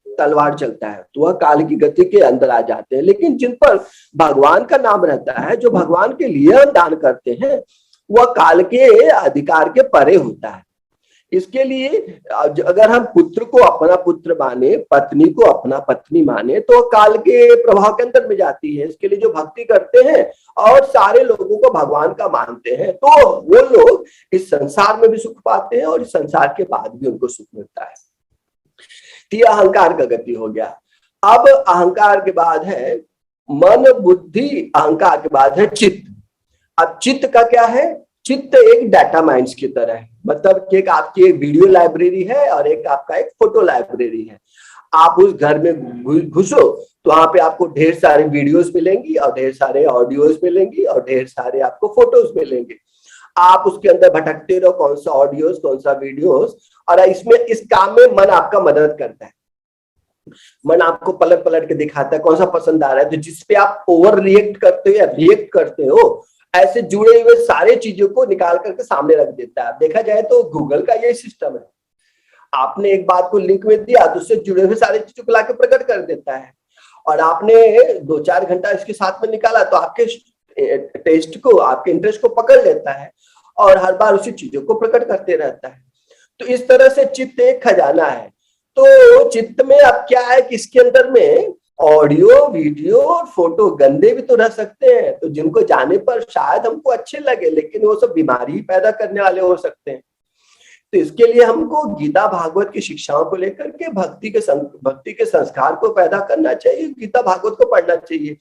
तलवार चलता है, तो वह काल की गति के अंदर आ जाते हैं। लेकिन जिन पर भगवान का नाम रहता है, जो भगवान के लिए हम दान करते हैं, वह काल के अधिकार के परे होता है। इसके लिए अगर हम पुत्र को अपना पुत्र माने, पत्नी को अपना पत्नी माने, तो काल के प्रभाव के अंदर में जाती है। इसके लिए जो भक्ति करते हैं और सारे लोगों को भगवान का मानते हैं, तो वो लोग इस संसार में भी सुख पाते हैं और इस संसार के बाद भी उनको सुख मिलता है। तो यह अहंकार का गति हो गया। अब अहंकार के बाद है मन, बुद्धि, अहंकार के बाद है चित्त। अब चित्त का क्या है? चित्त एक डाटा माइंस की तरह है, मतलब कि एक आपकी एक वीडियो लाइब्रेरी है और एक आपका एक फोटो लाइब्रेरी है। आप उस घर में घुसो तो वहां पे आपको ढेर सारे वीडियोस मिलेंगी और ढेर सारे ऑडियोज मिलेंगी और ढेर सारे आपको फोटोज मिलेंगे। आप उसके अंदर भटकते रहो, कौन सा ऑडियोज, कौन सा वीडियोज, और इसमें इस काम में मन आपका मदद करता है। मन आपको पलट पलट के दिखाता है कौन सा पसंद आ रहा है, तो जिसपे आप ओवर रिएक्ट करते हो या रिएक्ट करते हो, ऐसे जुड़े हुए सारे चीजों को निकाल करके सामने रख देता है। देखा जाए तो गूगल का यही सिस्टम है, आपने एक बात को लिंक में दिया तो उससे जुड़े हुए सारे चीजों को लाके प्रकट कर देता है। और आपने 2-4 घंटा इसके साथ में निकाला तो आपके टेस्ट को, आपके इंटरेस्ट को पकड़ लेता है और हर बार उसी चीजों को प्रकट करते रहता है। तो इस तरह से चित्त एक खजाना है। तो चित्त में अब क्या है कि इसके अंदर में ऑडियो, वीडियो और फोटो गंदे भी तो रह सकते हैं, तो जिनको जाने पर शायद हमको अच्छे लगे, लेकिन वो सब बीमारी पैदा करने वाले हो सकते हैं। तो इसके लिए हमको गीता भागवत की शिक्षाओं को लेकर के भक्ति के संस्कार को पैदा करना चाहिए, गीता भागवत को पढ़ना चाहिए।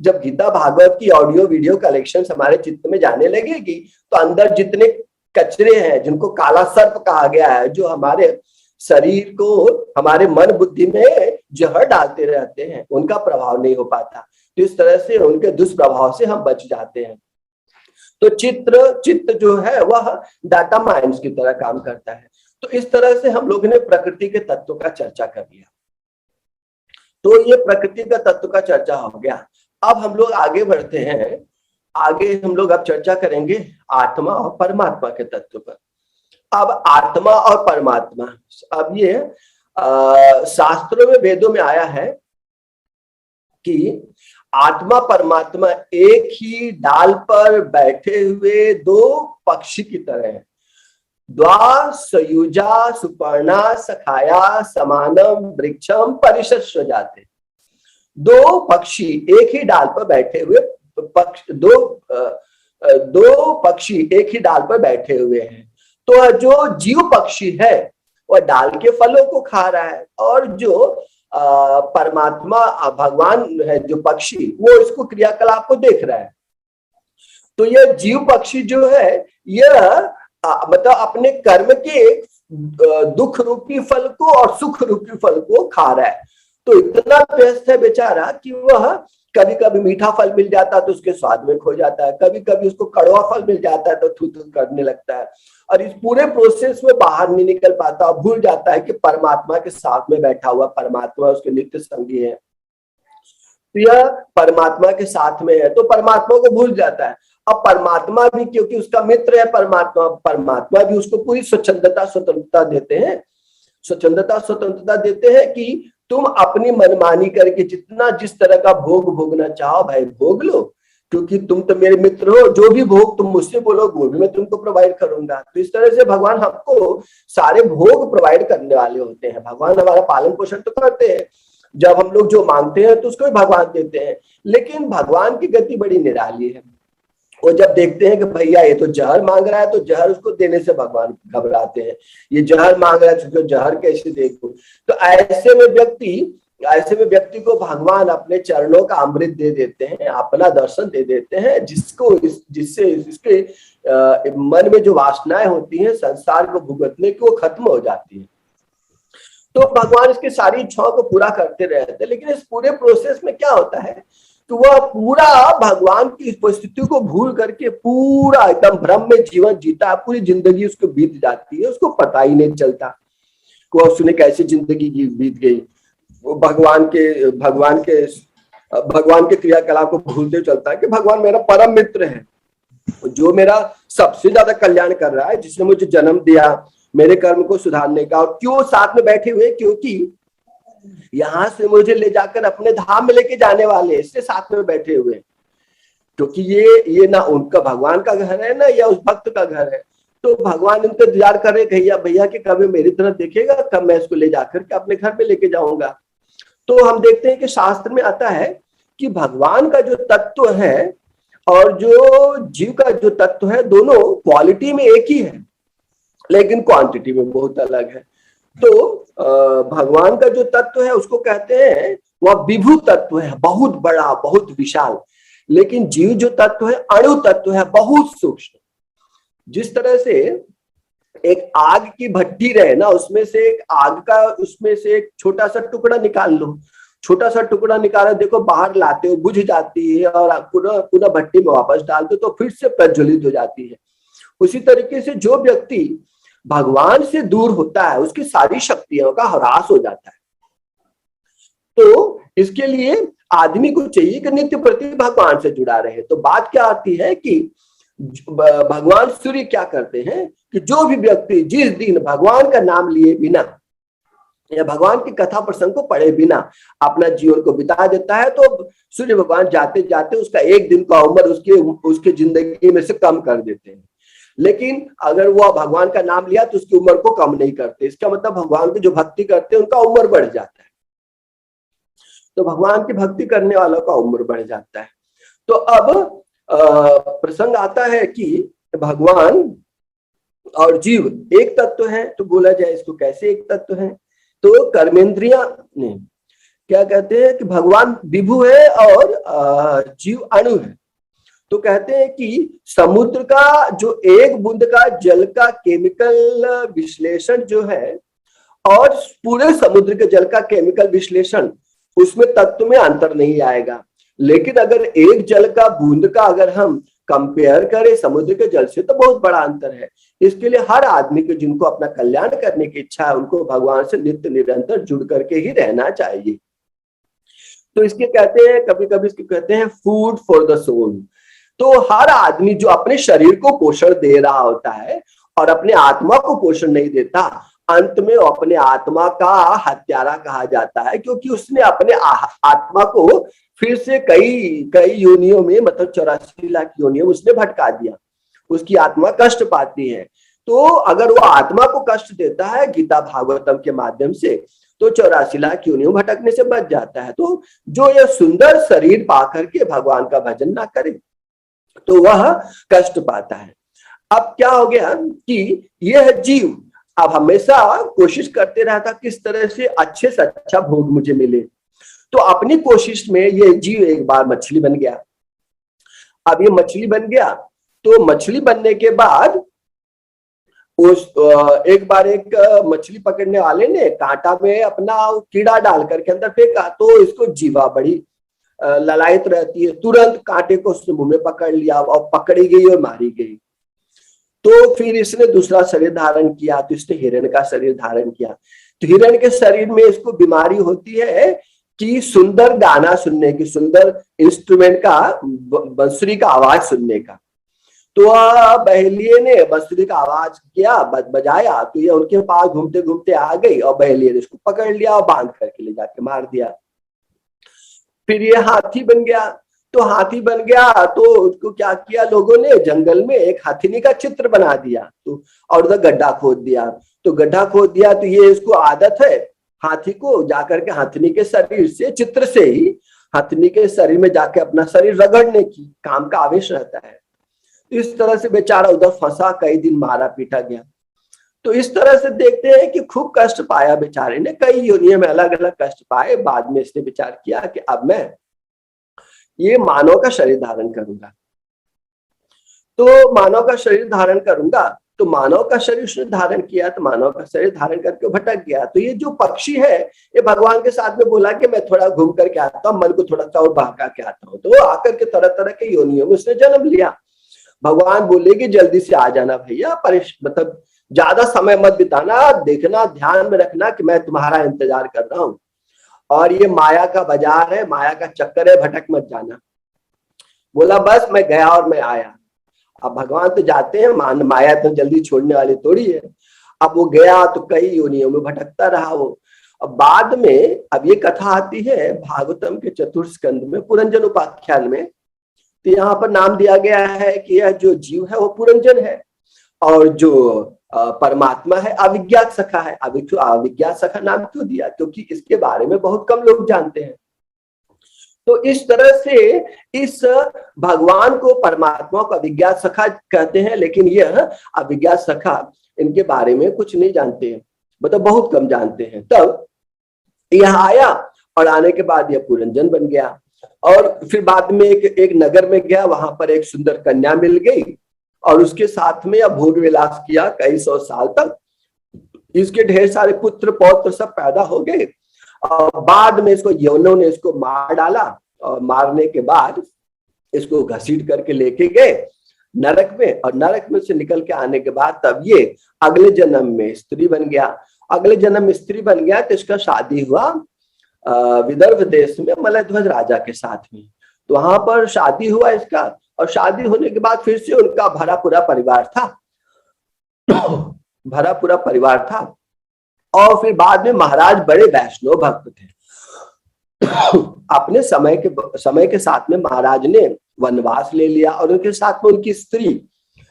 जब गीता भागवत की ऑडियो वीडियो कलेक्शन हमारे चित्त में जाने लगेगी तो अंदर जितने कचरे हैं, जिनको काला सर्प कहा गया है, जो हमारे शरीर को, हमारे मन बुद्धि में जहर डालते रहते हैं, उनका प्रभाव नहीं हो पाता। तो इस तरह से उनके दुष्प्रभाव से हम बच जाते हैं। तो चित्त जो है वह डाटा माइंस की तरह काम करता है। तो इस तरह से हम लोग ने प्रकृति के तत्व का चर्चा कर लिया। तो ये प्रकृति का तत्व का चर्चा हो गया। अब हम लोग आगे बढ़ते हैं। आगे हम लोग अब चर्चा करेंगे आत्मा और परमात्मा के तत्व पर। अब आत्मा और परमात्मा, अब ये शास्त्रों में, वेदों में आया है कि आत्मा परमात्मा एक ही डाल पर बैठे हुए दो पक्षी की तरह है। द्वा सयुजा सुपर्णा सखाया समानम वृक्षम परिशस्व जाते। दो पक्षी एक ही डाल पर बैठे हुए दो पक्षी एक ही डाल पर बैठे हुए हैं। तो जो जीव पक्षी है वह डाल के फलों को खा रहा है, और जो परमात्मा भगवान है जो पक्षी, वो इसको क्रियाकलाप को देख रहा है। तो यह जीव पक्षी जो है यह मतलब अपने कर्म के दुख रूपी फल को और सुख रूपी फल को खा रहा है। तो इतना व्यस्त है बेचारा कि वह कभी कभी मीठा फल मिल जाता है तो उसके स्वाद में खो जाता है, कभी कभी उसको कड़वा फल मिल जाता है तो थू थू करने लगता है, और इस पूरे प्रोसेस में बाहर नहीं निकल पाता और भूल जाता है कि परमात्मा के साथ में बैठा हुआ परमात्मा उसके नित्य संगी है। तो यह परमात्मा के साथ में है तो परमात्मा को भूल जाता है। अब परमात्मा भी क्योंकि उसका मित्र है परमात्मा भी उसको पूरी स्वतंत्रता देते हैं। स्वच्छंदता स्वतंत्रता देते हैं कि तुम अपनी मनमानी करके जितना जिस तरह का भोग भोगना चाहो भाई भोग लो, क्योंकि तुम तो मेरे मित्र हो, जो भी भोग तुम मुझसे बोलो वो भी मैं तुमको प्रोवाइड करूंगा। तो इस तरह से भगवान हमको सारे भोग प्रोवाइड करने वाले होते हैं। भगवान हमारा पालन पोषण तो करते हैं, जब हम लोग जो मांगते हैं तो उसको भी भगवान देते हैं। लेकिन भगवान की गति बड़ी निराली है। वो जब देखते हैं कि भैया ये तो जहर मांग रहा है, तो जहर उसको देने से भगवान घबराते हैं। ये जहर मांग रहा है तो जहर कैसे देखो। तो ऐसे में व्यक्ति को भगवान अपने चरणों का अमृत दे देते हैं, अपना दर्शन दे देते हैं, जिससे इसके मन में जो वासनाएं होती हैं संसार को भुगतने की, वो खत्म हो जाती है। तो भगवान इसकी सारी इच्छाओं को पूरा करते रहते हैं। लेकिन इस पूरे प्रोसेस में क्या होता है तो वह पूरा भगवान की उपस्थिति को भूल करके पूरा एकदम भ्रम में जीवन जीता है। पूरी जिंदगी उसको बीत जाती है, उसको पता ही नहीं चलता को उसने कैसे जिंदगी बीत गई। वो भगवान के क्रियाकलाप को भूलते चलता है कि भगवान मेरा परम मित्र है, जो मेरा सबसे ज्यादा कल्याण कर रहा है, जिसने मुझे जन्म दिया मेरे कर्म को सुधारने का। और क्यों साथ में बैठे हुए, क्योंकि यहां से मुझे ले जाकर अपने धाम में लेके जाने वाले, इससे साथ में बैठे हुए। क्योंकि ये ना उनका भगवान का घर है ना या उस भक्त का घर है। तो भगवान इनका इंतजार कर रहे भैया कि कभी मेरी तरफ देखेगा, कब मैं इसको ले जाकर के अपने घर पे लेके जाऊंगा। तो हम देखते हैं कि शास्त्र में आता है कि भगवान का जो तत्व है और जो जीव का जो तत्व है, दोनों क्वालिटी में एक ही है लेकिन क्वांटिटी में बहुत अलग है। तो भगवान का जो तत्व है उसको कहते हैं वह विभु तत्व है, बहुत बड़ा बहुत विशाल। लेकिन जीव जो तत्व है अणु तत्व है, बहुत सूक्ष्म। जिस तरह से एक आग की भट्टी रहे ना, उसमें से एक छोटा सा टुकड़ा निकाल लो, छोटा सा टुकड़ा निकाला, देखो बाहर लाते हो बुझ जाती है और पुनः भट्टी में वापस डाल दो तो फिर से प्रज्वलित हो जाती है। उसी तरीके से जो व्यक्ति भगवान से दूर होता है उसकी सारी शक्तियों का ह्रास हो जाता है। तो इसके लिए आदमी को चाहिए कि नित्य प्रति भगवान से जुड़ा रहे। तो बात क्या आती है कि भगवान सूर्य क्या करते हैं कि जो भी व्यक्ति जिस दिन भगवान का नाम लिए बिना या भगवान की कथा प्रसंग को पढ़े बिना अपना जीवन को बिता देता है, तो सूर्य भगवान जाते जाते उसका एक दिन का उम्र उसके जिंदगी में से कम कर देते हैं। लेकिन अगर वो भगवान का नाम लिया तो उसकी उम्र को कम नहीं करते। इसका मतलब भगवान की जो भक्ति करते हैं उनका उम्र बढ़ जाता है। तो भगवान की भक्ति करने वालों का उम्र बढ़ जाता है। तो अब प्रसंग आता है कि भगवान और जीव एक तत्व है। तो बोला जाए इसको कैसे एक तत्व है, तो कर्मेंद्रिया ने क्या कहते हैं कि भगवान विभु है और जीव अणु है। तो कहते हैं कि समुद्र का जो एक बूंद का जल का केमिकल विश्लेषण जो है और पूरे समुद्र के जल का केमिकल विश्लेषण, उसमें तत्व में अंतर नहीं आएगा। लेकिन अगर एक जल का बूंद का अगर हम कंपेयर करें समुद्र के जल से तो बहुत बड़ा अंतर है। इसके लिए हर आदमी को जिनको अपना कल्याण करने की इच्छा है उनको भगवान से नित्य निरंतर जुड़ करके ही रहना चाहिए। तो इसके कहते हैं, कभी कभी इसके कहते हैं फूड फॉर द सोल। तो हर आदमी जो अपने शरीर को पोषण दे रहा होता है और अपने आत्मा को पोषण नहीं देता, अंत में वो अपने आत्मा का हत्यारा कहा जाता है, क्योंकि उसने अपने आत्मा को फिर से कई योनियों में, मतलब 84 लाख योनियों में उसने भटका दिया। उसकी आत्मा कष्ट पाती है। तो अगर वो आत्मा को कष्ट देता है गीता भागवतम के माध्यम से, तो 84 लाख योनियों भटकने से बच जाता है। तो जो ये सुंदर शरीर पा करके भगवान का भजन ना करे तो वह कष्ट पाता है। अब क्या हो गया कि यह जीव अब हमेशा कोशिश करते रहता किस तरह से अच्छे से अच्छा भोग मुझे मिले। तो अपनी कोशिश में ये जीव एक बार मछली बन गया। अब ये मछली बन गया तो मछली बनने के बाद एक बार एक मछली पकड़ने वाले ने कांटा में अपना कीड़ा डाल करके अंदर फेंका, तो इसको जीवा बड़ी ललायत रहती है, तुरंत कांटे को उसने मुंह में पकड़ लिया और पकड़ी गई और मारी गई। तो फिर इसने दूसरा शरीर धारण किया, तो इसने हिरण का शरीर धारण किया। तो हिरण के शरीर में इसको बीमारी होती है कि सुंदर गाना सुनने की, सुंदर इंस्ट्रूमेंट का, बंसुरी का आवाज सुनने का। तो बहेलिये ने बांसुरी का आवाज किया, बजाया, तो ये उनके पास घूमते घूमते आ गई और बहेलिये ने उसको पकड़ लिया और बांध करके ले जाके मार दिया। फिर ये हाथी बन गया। तो हाथी बन गया तो उसको क्या किया लोगों ने, जंगल में एक हाथीनी का चित्र बना दिया, तो और उधर गड्ढा खोद दिया। तो गड्ढा खोद दिया तो ये इसको आदत है हाथी को जाकर के हाथनी के शरीर से, चित्र से ही हाथनी के शरीर में जाके अपना शरीर रगड़ने की काम का आवेश रहता है। इस तरह से बेचारा उधर फंसा, कई दिन मारा पीटा गया। तो इस तरह से देखते हैं कि खूब कष्ट पाया बेचारे ने, कई योनियों में अलग अलग कष्ट पाए। बाद में इसने विचार किया कि अब मैं ये मानव का शरीर धारण करूंगा। तो मानव का शरीर धारण करूंगा, तो मानव का शरीर उसने धारण किया, तो मानव का शरीर धारण करके भटक गया। तो ये जो पक्षी है ये भगवान के साथ में बोला कि मैं थोड़ा घूम करके आता हूँ, मन को थोड़ा सा और बहका के आता हूँ। तो वो आकर के तरह तरह के योनियों में उसने जन्म लिया। भगवान बोले कि जल्दी से आ जाना भैया, मतलब ज्यादा समय मत बिताना, देखना ध्यान में रखना कि मैं तुम्हारा इंतजार कर रहा हूँ, और ये माया का बाजार है, माया का चक्कर है, भटक मत जाना। बोला बस मैं गया और मैं आया। अब भगवान तो जाते हैं, माया तो जल्दी छोड़ने वाली थोड़ी है। अब वो गया तो कई योनियों में भटकता रहा वो। अब बाद में अब ये कथा आती है भागवतम के चतुर्थ स्कंद में, पुरंजन उपाख्यान में। तो यहाँ पर नाम दिया गया है कि यह जो जीव है वो पुरंजन है, और जो परमात्मा है अविज्ञात सखा है। अविज्ञात सखा नाम क्यों दिया? क्योंकि इसके बारे में बहुत कम लोग जानते हैं। तो इस तरह से इस भगवान को, परमात्मा को अविज्ञात सखा कहते हैं, लेकिन यह अविज्ञात सखा इनके बारे में कुछ नहीं जानते हैं, मतलब बहुत कम जानते हैं। तब यह आया और आने के बाद यह पुरंजन बन गया, और फिर बाद में एक नगर में गया, वहां पर एक सुंदर कन्या मिल गई और उसके साथ में यह भोग विलास किया कई सौ साल तक। इसके ढेर सारे पुत्र पौत्र सब पैदा हो गए, और बाद में इसको यवनों ने इसको मार डाला, और मारने के बाद इसको घसीट करके लेके गए नरक में, और नरक में से निकल के आने के बाद तब ये अगले जन्म में स्त्री बन गया। अगले जन्म में स्त्री बन गया तो इसका शादी हुआ विदर्भ देश में मलयध्वज राजा के साथ में। तो वहां पर शादी हुआ इसका, और शादी होने के बाद फिर से उनका भरा पूरा परिवार था, भरा पूरा परिवार था। और फिर बाद में महाराज बड़े वैष्णव भक्त थे। अपने समय के साथ में महाराज ने वनवास ले लिया, और उनके साथ में उनकी स्त्री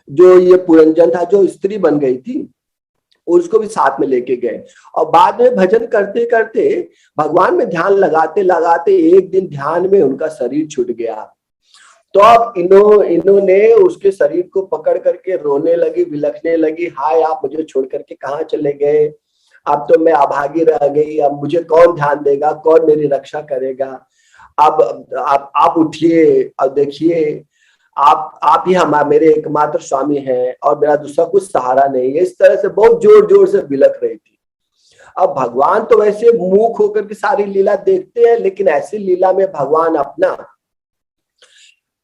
जो ये पुरंजन था, जो स्त्री बन गई थी, उसको भी साथ में लेके गए। और बाद में भजन करते करते, भगवान में ध्यान लगाते लगाते एक दिन ध्यान में उनका शरीर छूट गया। तो अब इन्होंने उसके शरीर को पकड़ करके रोने लगी, विलखने लगी, हाय आप मुझे छोड़ करके कहाँ चले गए, अब तो मैं अभागी रह गई, अब मुझे कौन ध्यान देगा, कौन मेरी रक्षा करेगा, अब आप उठिए और देखिए, आप ही मेरे एकमात्र स्वामी हैं और मेरा दूसरा कुछ सहारा नहीं है। इस तरह से बहुत जोर जोर से बिलख रही थी। अब भगवान तो वैसे मूक होकर के सारी लीला देखते हैं, लेकिन ऐसी लीला में भगवान अपना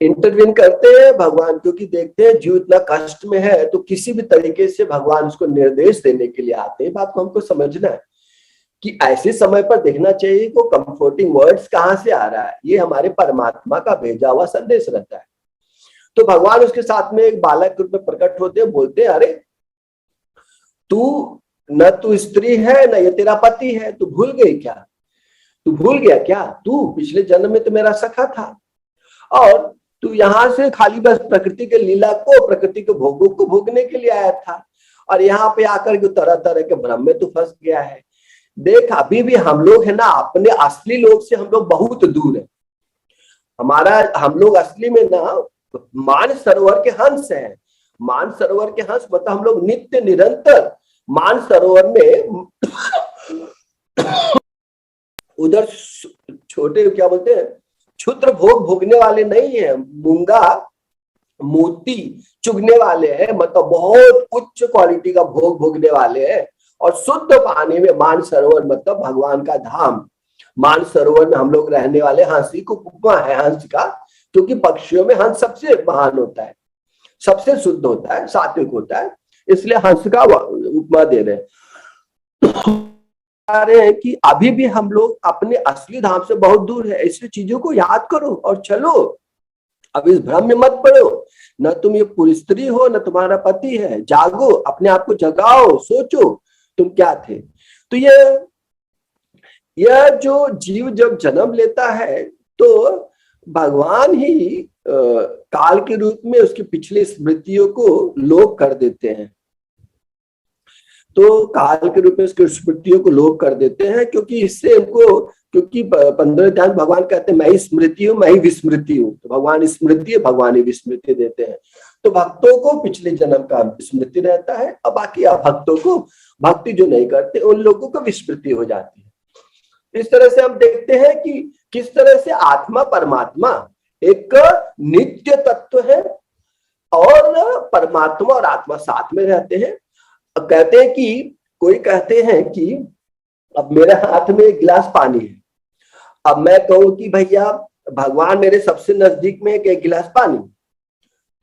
इंटरवीन करते हैं भगवान, क्योंकि देखते हैं जीव इतना कष्ट में है, तो किसी भी तरीके से भगवान उसको निर्देश देने के लिए आते हैं। बात को हमको समझना है कि ऐसे समय पर देखना चाहिए को कंफर्टिंग वर्ड्स कहाँ से आ रहा है, ये हमारे परमात्मा का भेजा हुआ संदेश रहता है। तो भगवान उसके साथ में एक बालक रूप में प्रकट होते हैं, बोलते हैं अरे तू स्त्री है न ये तेरा पति है, तू भूल गई क्या, तू भूल गया क्या, तू पिछले जन्म में तो मेरा सखा था, और तू यहाँ से खाली बस प्रकृति के लीला को, प्रकृति के भोगों को भोगने के लिए आया था, और यहाँ पे आकर के तरह तरह के भ्रम में तू फंस गया है। देख अभी भी हम लोग है ना, अपने असली लोग से हम लोग बहुत दूर है। हम लोग असली में ना मान सरोवर के हंस हैं। मान सरोवर के हंस मतलब हम लोग नित्य निरंतर मान सरोवर में उधर छोटे क्या बोलते हैं, क्षुद्र भोग भोगने वाले नहीं है, मूंगा मोती चुगने वाले हैं, मतलब बहुत उच्च क्वालिटी का भोग भोगने वाले हैं। और शुद्ध पानी में मान सरोवर मतलब भगवान का धाम, मान सरोवर में हम लोग रहने वाले हंसी को उपमा है हंस का, क्योंकि पक्षियों में हंस सबसे महान होता है, सबसे शुद्ध होता है, सात्विक होता है, इसलिए हंस का उपमा दे रहे हैं कि अभी भी हम लोग अपने असली धाम से बहुत दूर है। इसलिए चीजों को याद करो और चलो, अब इस भ्रम में मत पड़ो न तुम ये पुरुष स्त्री हो, न तुम्हारा पति है। जागो, अपने आप को जगाओ, सोचो तुम क्या थे। तो यह जो जीव जब जन्म लेता है तो भगवान ही काल के रूप में उसकी पिछली स्मृतियों को लोप कर देते हैं। तो काल के रूप में उसकी स्मृतियों को लोप कर देते हैं, क्योंकि इससे उनको, क्योंकि 15 ध्यान भगवान कहते हैं मैं ही स्मृति हूँ, मैं ही विस्मृति हूँ। तो भगवान स्मृति है, भगवान ही विस्मृति देते हैं। तो भक्तों को पिछले जन्म का स्मृति रहता है, और बाकी भक्तों को, भक्ति जो नहीं करते उन लोगों को विस्मृति हो जाती है। इस तरह से हम देखते हैं कि किस तरह से आत्मा परमात्मा एक नित्य तत्व है, और परमात्मा और आत्मा साथ में रहते हैं। अब कहते हैं कि कोई कहते हैं कि अब मेरे हाथ में एक गिलास पानी है, अब मैं कहूं कि भैया भगवान मेरे सबसे नजदीक में एक गिलास पानी,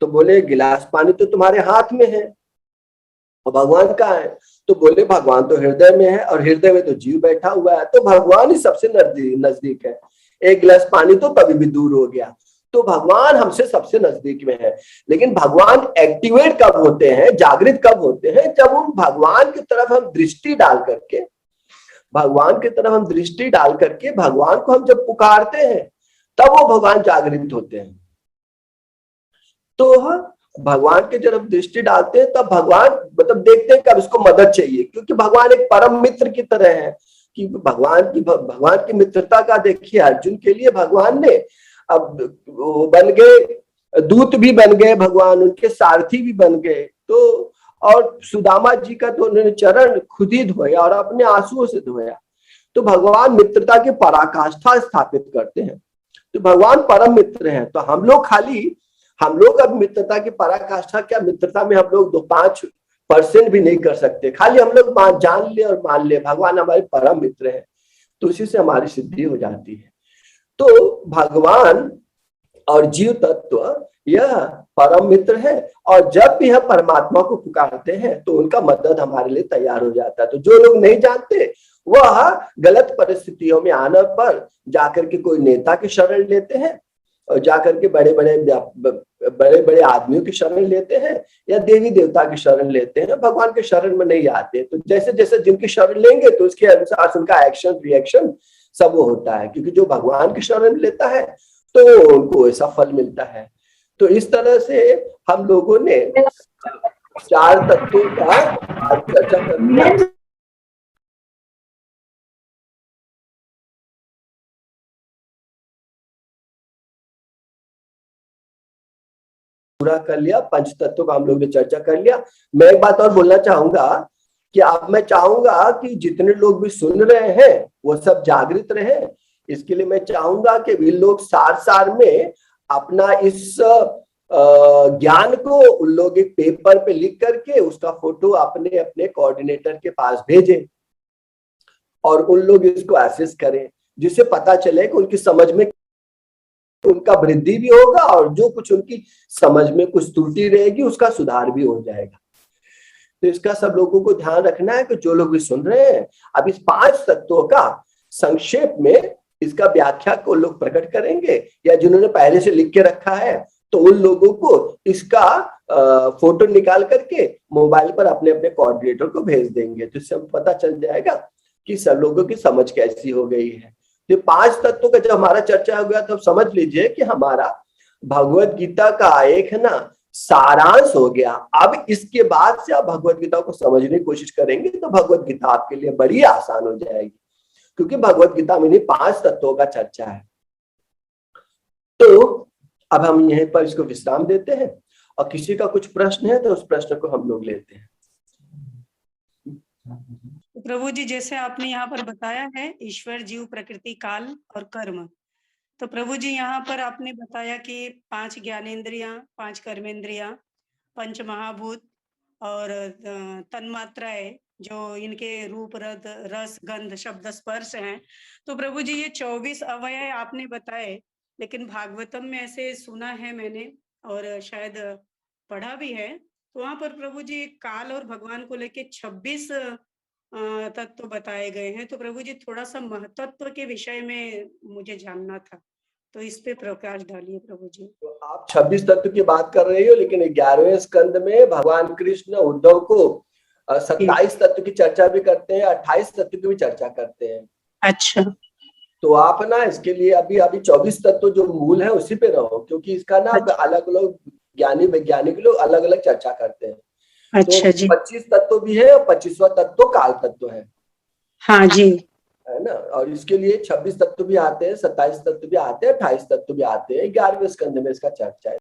तो बोले गिलास पानी तो तुम्हारे हाथ में है और भगवान कहाँ है? तो बोले भगवान तो हृदय में है, और हृदय में तो जीव बैठा हुआ है, तो भगवान ही सबसे नजदीक है। एक गिलास पानी तो कभी भी दूर हो गया, तो भगवान हमसे सबसे नजदीक में है। लेकिन भगवान एक्टिवेट कब होते हैं, जागृत कब होते हैं? जब हम भगवान की तरफ हम दृष्टि डाल करके, भगवान की तरफ हम दृष्टि डाल करके भगवान को हम जब पुकारते हैं, तब वो भगवान जागृत होते हैं। तो भगवान के जब दृष्टि डालते हैं तब भगवान मतलब देखते हैं कब इसको मदद चाहिए, क्योंकि भगवान एक परम मित्र की तरह है। कि भगवान की मित्रता का देखिए, अर्जुन के लिए भगवान ने अब वो बन गए, दूत भी बन गए भगवान, उनके सारथी भी बन गए। तो और सुदामा जी का तो उन्होंने चरण खुद ही धोया और अपने आंसुओं से धोया। तो भगवान मित्रता की पराकाष्ठा स्थापित करते हैं। तो भगवान परम मित्र हैं। तो हम लोग अब मित्रता की पराकाष्ठा क्या, मित्रता में हम लोग 2-5% भी नहीं कर सकते। खाली हम लोग जान ले और मान ले भगवान हमारे परम मित्र हैं, तो उसी से हमारी सिद्धि हो जाती है। तो भगवान और जीव तत्व यह परम मित्र है, और जब भी हम परमात्मा को पुकारते हैं तो उनका मदद हमारे लिए तैयार हो जाता है। तो जो लोग नहीं जानते वह गलत परिस्थितियों में आने पर जाकर के कोई नेता की शरण लेते हैं, और जाकर के बड़े बड़े आदमियों की शरण लेते हैं, या देवी देवता की शरण लेते हैं, भगवान के शरण में नहीं आते। तो जैसे जैसे जिनकी शरण लेंगे तो उसके अनुसार उनका एक्शन रिएक्शन सब वो होता है, क्योंकि जो भगवान की शरण लेता है तो उनको ऐसा फल मिलता है। तो इस तरह से हम लोगों ने 4 तत्वों का चर्चा कर लिया। पूरा कर लिया, पंच तत्वों का हम लोग ने चर्चा कर लिया। मैं एक बात और बोलना चाहूंगा कि अब मैं चाहूंगा कि जितने लोग भी सुन रहे हैं वो सब जागृत रहे। इसके लिए मैं चाहूंगा कि वे लोग सार में अपना इस ज्ञान को उन लोग एक पेपर पे लिख करके उसका फोटो अपने अपने कोऑर्डिनेटर के पास भेजें, और उन लोग इसको एसेस करें, जिससे पता चले कि उनकी समझ में उनका वृद्धि भी होगा, और जो कुछ उनकी समझ में कुछ त्रुटि रहेगी उसका सुधार भी हो जाएगा। तो इसका सब लोगों को ध्यान रखना है कि जो लोग भी सुन रहे हैं, अब इस 5 तत्वों का संक्षेप में इसका व्याख्या को लोग प्रकट करेंगे, या जिन्होंने पहले से लिख के रखा है तो उन लोगों को इसका फोटो निकाल करके मोबाइल पर अपने अपने कोऑर्डिनेटर को भेज देंगे, तो इससे पता चल जाएगा कि सब लोगों की समझ कैसी हो गई है। तो 5 तत्वों का जब हमारा चर्चा हो गया तो समझ लीजिए कि हमारा भगवत गीता का एक है ना सारांश हो गया। अब इसके बाद से आप भगवत गीता को समझने की कोशिश करेंगे तो भगवत गीता आपके लिए बड़ी आसान हो जाएगी, क्योंकि भगवत गीता में 5 तत्वों का चर्चा है। तो अब हम यहीं पर इसको विश्राम देते हैं, और किसी का कुछ प्रश्न है तो उस प्रश्न को हम लोग लेते हैं। प्रभु जी, जैसे आपने यहाँ पर बताया है ईश्वर, जीव, प्रकृति, काल और कर्म, तो प्रभु जी यहाँ पर आपने बताया कि 5 ज्ञानेंद्रियां, 5 कर्मेंद्रियां, 5 महाभूत और तन्मात्राएं जो इनके रूप, रस, गंध, शब्द, स्पर्श हैं। तो प्रभु जी ये 24 अवयव आपने बताए, लेकिन भागवतम में ऐसे सुना है मैंने और शायद पढ़ा भी है, तो वहां पर प्रभु जी काल और भगवान को लेके 26 तत्व बताए गए हैं। तो प्रभु जी थोड़ा सा महतत्व के विषय में मुझे जानना था, तो इस पे प्रकाश डालिए प्रभु जी। तो आप 26 तत्व की बात कर रही हो, लेकिन 11वें स्कंद में भगवान कृष्ण उद्धव को 27 तत्व की चर्चा भी करते हैं, 28 तत्व की भी चर्चा करते हैं। अच्छा, तो आप ना इसके लिए अभी 24 तत्व जो मूल है उसी पे रहो, क्योंकि इसका ना अलग अलग ज्ञानी वैज्ञानिक लोग अलग अलग चर्चा करते हैं। अच्छा तो जी, 25 तत्व भी है और 25वां तत्व काल तत्व है हाँ जी, है ना। और इसके लिए 26 तत्व भी आते हैं, 27 तत्व भी आते हैं, 28 तत्व भी आते हैं। 11वें स्कंद में इसका चर्चा है।